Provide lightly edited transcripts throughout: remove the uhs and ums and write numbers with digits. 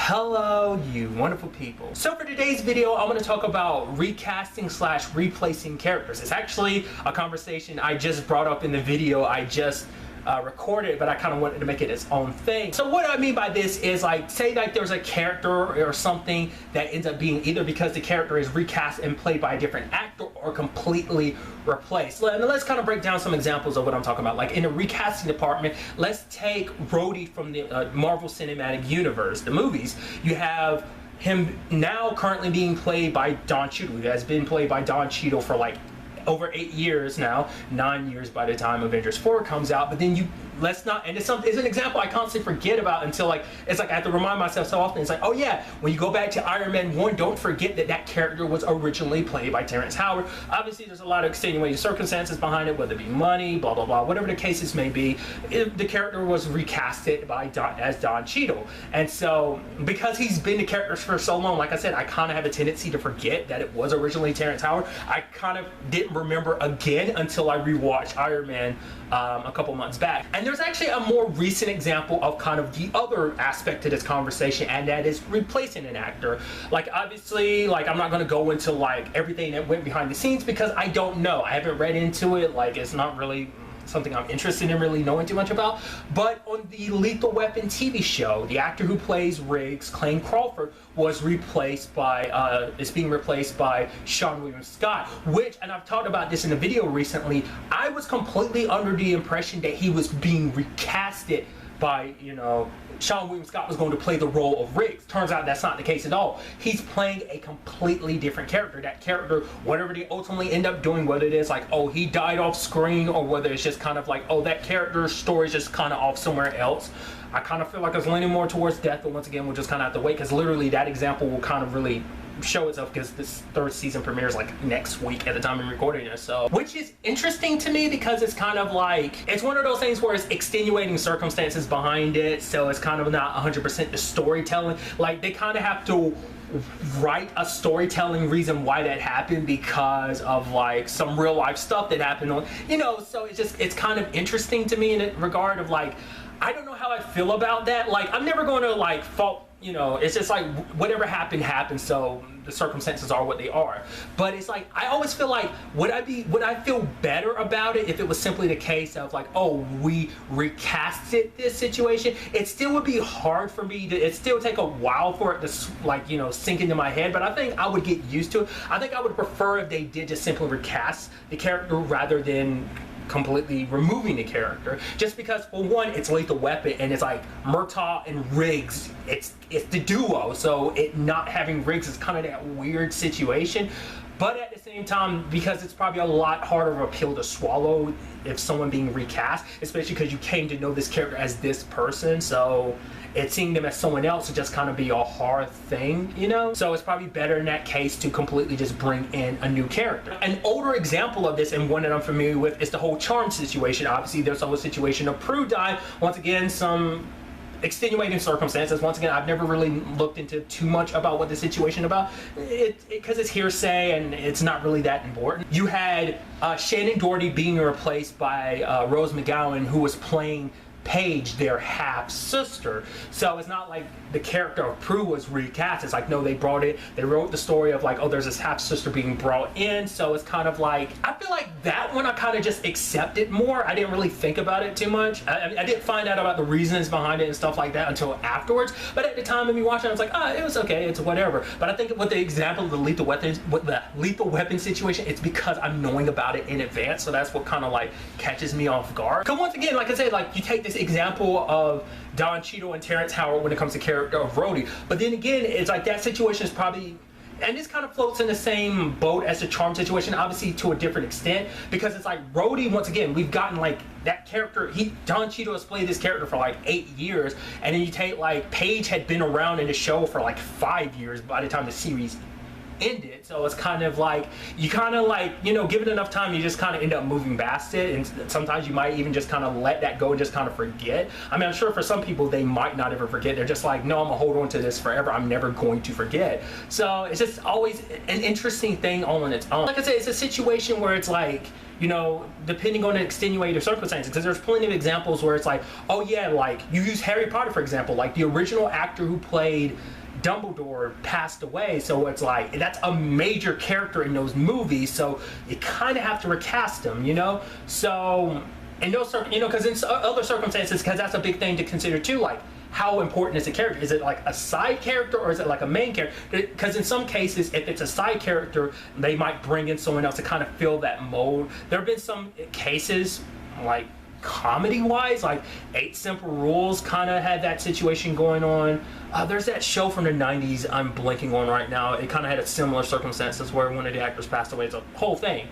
Hello, you wonderful people. So for today's video, I'm going to talk about recasting / replacing characters. It's actually a conversation I just brought up in the video I just recorded, but I kind of wanted to make it its own thing. So what I mean by this is, like, say like there's a character or something that ends up being either because the character is recast and played by a different actor or completely replaced. And let's kind of break down some examples of what I'm talking about. Like in the recasting department, let's take Rhodey from the Marvel Cinematic Universe, the movies. You have him now currently being played by Don Cheadle. He has been played by Don Cheadle for like over 8 years now, 9 years by the time Avengers 4 comes out. But then let's not, and it's an example I constantly forget about until like, it's like I have to remind myself so often. It's like, oh yeah, when you go back to Iron Man 1, don't forget that that character was originally played by Terrence Howard. Obviously there's a lot of extenuating circumstances behind it, whether it be money, blah blah blah, whatever the cases may be. The character was recasted by as Don Cheadle. And so because he's been the character for so long, like I said, I kind of have a tendency to forget that it was originally Terrence Howard. I kind of didn't remember again until I rewatched Iron Man a couple months back. And there's actually a more recent example of kind of the other aspect to this conversation, and that is replacing an actor. Like obviously, like I'm not going to go into like everything that went behind the scenes because I don't know. I haven't read into it. Like it's not really something I'm interested in really knowing too much about. But on the Lethal Weapon TV show, the actor who plays Riggs, Clayne Crawford, was replaced by, is being replaced by Seann William Scott, which, and I've talked about this in a video recently, I was completely under the impression that he was being recasted by, you know, Seann William Scott was going to play the role of Riggs. Turns out that's not the case at all. He's playing a completely different character. That character, whatever they ultimately end up doing, whether it is like, oh, he died off screen, or whether it's just kind of like, oh, that character's story is just kind of off somewhere else. I kind of feel like it's leaning more towards death, but once again, we'll just kind of have to wait, because literally that example will kind of really show itself, because this third season premieres like next week at the time I'm recording this. So, which is interesting to me because it's kind of like, it's one of those things where it's extenuating circumstances behind it, so it's kind of not 100% the storytelling. Like they kind of have to write a storytelling reason why that happened because of like some real life stuff that happened on, you know, so it's kind of interesting to me in the regard of like, I don't know how I feel about that. Like I'm never going to like fault, you know, it's just like whatever happened happened, so the circumstances are what they are. But it's like I always feel like would I feel better about it if it was simply the case of like, oh, we recasted this situation? It still would be hard for me to, it still take a while for it to like, you know, sink into my head, but I think I would get used to it. I think I would prefer if they did just simply recast the character rather than completely removing the character, just because for one, it's Lethal Weapon and it's like Murtaugh and Riggs, it's the duo, so it not having Riggs is kind of that weird situation. But at the same time, because it's probably a lot harder of a pill to swallow if someone being recast, especially because you came to know this character as this person, so it seeing them as someone else would just kind of be a hard thing, you know? So it's probably better in that case to completely just bring in a new character. An older example of this, and one that I'm familiar with, is the whole Charm situation. Obviously, there's a whole situation of Prue died. Once again, some extenuating circumstances. Once again, I've never really looked into too much about what the situation about, because it's hearsay and it's not really that important. You had Shannon Doherty being replaced by Rose McGowan, who was playing Paige, their half sister. So it's not like the character of Prue was recast. It's like, no, they wrote the story of like, oh, there's this half sister being brought in. So it's kind of like, I feel like that one I kind of just accepted more. I didn't really think about it too much. I didn't find out about the reasons behind it and stuff like that until afterwards. But at the time of me watching it, I was like, oh, it was okay, it's whatever. But I think with the example of the Lethal Weapon situation, it's because I'm knowing about it in advance. So that's what kind of like catches me off guard. Because once again, like I said, like you take this example of Don Cheadle and Terrence Howard when it comes to character of Rhodey, but then again, it's like that situation is probably, and this kind of floats in the same boat as the Charm situation, obviously to a different extent, because it's like Rhodey, once again, we've gotten like that character, Don Cheadle has played this character for like 8 years, and then you take like Paige had been around in the show for like 5 years by the time the series ended. So it's kind of like, you kind of like, you know, give it enough time, you just kind of end up moving past it, and sometimes you might even just kind of let that go and just kind of forget. I mean, I'm sure for some people they might not ever forget. They're just like, no, I'm gonna hold on to this forever, I'm never going to forget. So it's just always an interesting thing all on its own. Like I said, it's a situation where it's like, you know, depending on the extenuating circumstances, because there's plenty of examples where it's like, oh yeah, like you use Harry Potter for example, like the original actor who played Dumbledore passed away, so it's like that's a major character in those movies, so you kind of have to recast him, you know. So in those, you know, because in other circumstances, because that's a big thing to consider too, like how important is a character? Is it like a side character or is it like a main character? Because in some cases, if it's a side character, they might bring in someone else to kind of fill that mold. There have been some cases, like comedy-wise, like 8 Simple Rules kind of had that situation going on. There's that show from the 90s I'm blanking on right now. It kind of had a similar circumstances where one of the actors passed away. It's a whole thing.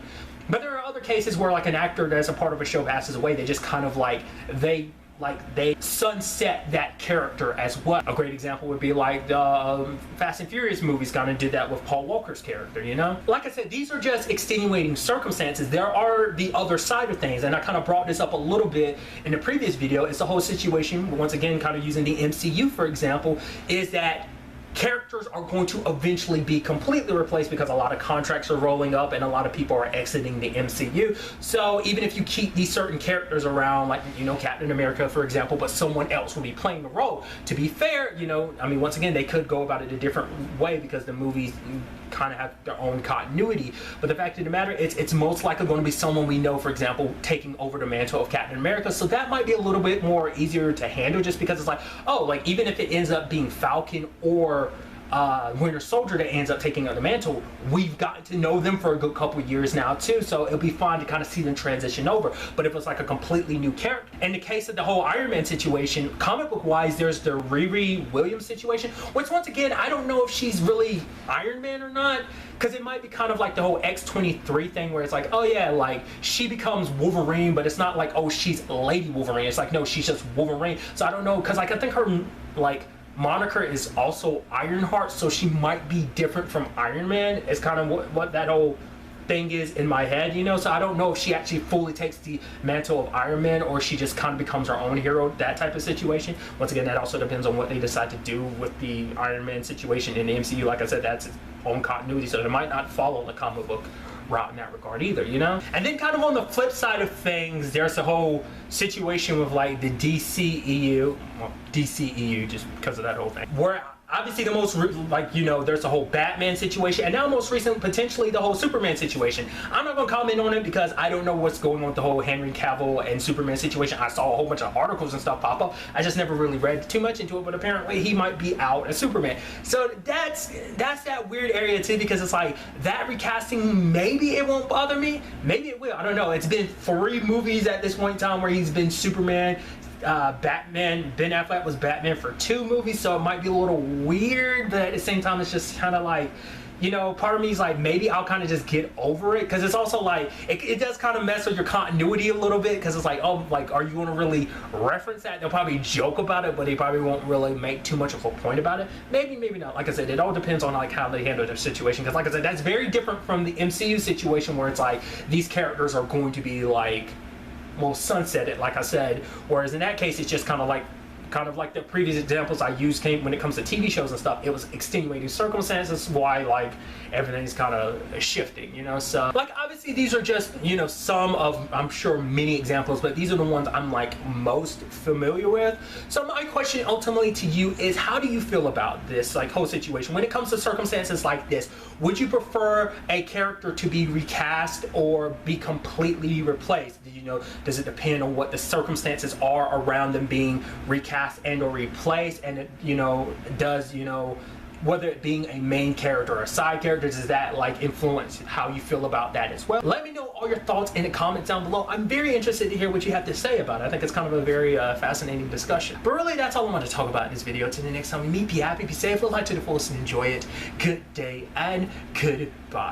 But there are other cases where like an actor that's a part of a show passes away, they just kind of like they sunset that character as well. A great example would be like the Fast and Furious movies kind of did that with Paul Walker's character, you know? Like I said, these are just extenuating circumstances. There are the other side of things, and I kind of brought this up a little bit in the previous video. It's the whole situation, once again, kind of using the MCU for example, is that characters are going to eventually be completely replaced because a lot of contracts are rolling up and a lot of people are exiting the MCU. So even if you keep these certain characters around, like, you know, Captain America for example, but someone else will be playing the role, to be fair, you know, I mean, once again, they could go about it a different way because the movies kind of have their own continuity. But the fact of the matter, it's most likely going to be someone we know, for example, taking over the mantle of Captain America. So that might be a little bit more easier to handle, just because it's like, oh, like even if it ends up being Falcon or Winter Soldier that ends up taking up the mantle, we've gotten to know them for a good couple years now too, so it'll be fun to kind of see them transition over. But if it's like a completely new character, in the case of the whole Iron Man situation, comic book wise, there's the Riri Williams situation, which once again, I don't know if she's really Iron Man or not, because it might be kind of like the whole X-23 thing where it's like, oh yeah, like she becomes Wolverine, but it's not like, oh, she's Lady Wolverine. It's like, no, she's just Wolverine. So I don't know, because like I think her like moniker is also Ironheart, so she might be different from Iron Man. It's kind of what that whole thing is in my head, you know. So I don't know if she actually fully takes the mantle of Iron Man or she just kind of becomes her own hero, that type of situation. Once again, that also depends on what they decide to do with the Iron Man situation in the MCU. Like I said, that's its own continuity, so it might not follow the comic book route in that regard either, you know. And then kind of on the flip side of things, there's a whole situation with like the DCEU, well, DCEU just because of that whole thing, where obviously the most, like, you know, there's a whole Batman situation, and now most recent, potentially the whole Superman situation. I'm not going to comment on it because I don't know what's going on with the whole Henry Cavill and Superman situation. I saw a whole bunch of articles and stuff pop up. I just never really read too much into it, but apparently he might be out as Superman. So that's that weird area too, because it's like that recasting, maybe it won't bother me, maybe it will, I don't know. It's been 3 movies at this point in time where he's been Superman. Batman, Ben Affleck was Batman for 2 movies, so it might be a little weird, but at the same time it's just kind of like, you know, part of me is like, maybe I'll kind of just get over it, because it's also like, it does kind of mess with your continuity a little bit, because it's like, oh, like, are you going to really reference that? They'll probably joke about it, but they probably won't really make too much of a point about it. Maybe, maybe not. Like I said, it all depends on like how they handle their situation, because like I said, that's very different from the MCU situation where it's like, these characters are going to be like, well, sunsetted, like I said, whereas in that case it's just kind of like the previous examples I used came when it comes to TV shows and stuff. It was extenuating circumstances why like everything's kind of shifting, you know. So like obviously these are just, you know, some of, I'm sure, many examples, but these are the ones I'm like most familiar with. So my question ultimately to you is, how do you feel about this like whole situation when it comes to circumstances like this? Would you prefer a character to be recast or be completely replaced? You know, does it depend on what the circumstances are around them being recast and or replaced? And it, you know, does, you know, whether it being a main character or a side character, does that like influence how you feel about that as well? Let me know all your thoughts in the comments down below. I'm very interested to hear what you have to say about it. I think it's kind of a very fascinating discussion. But really, that's all I want to talk about in this video. Until the next time we meet, be happy, be safe, live life to the fullest, and enjoy it. Good day and goodbye.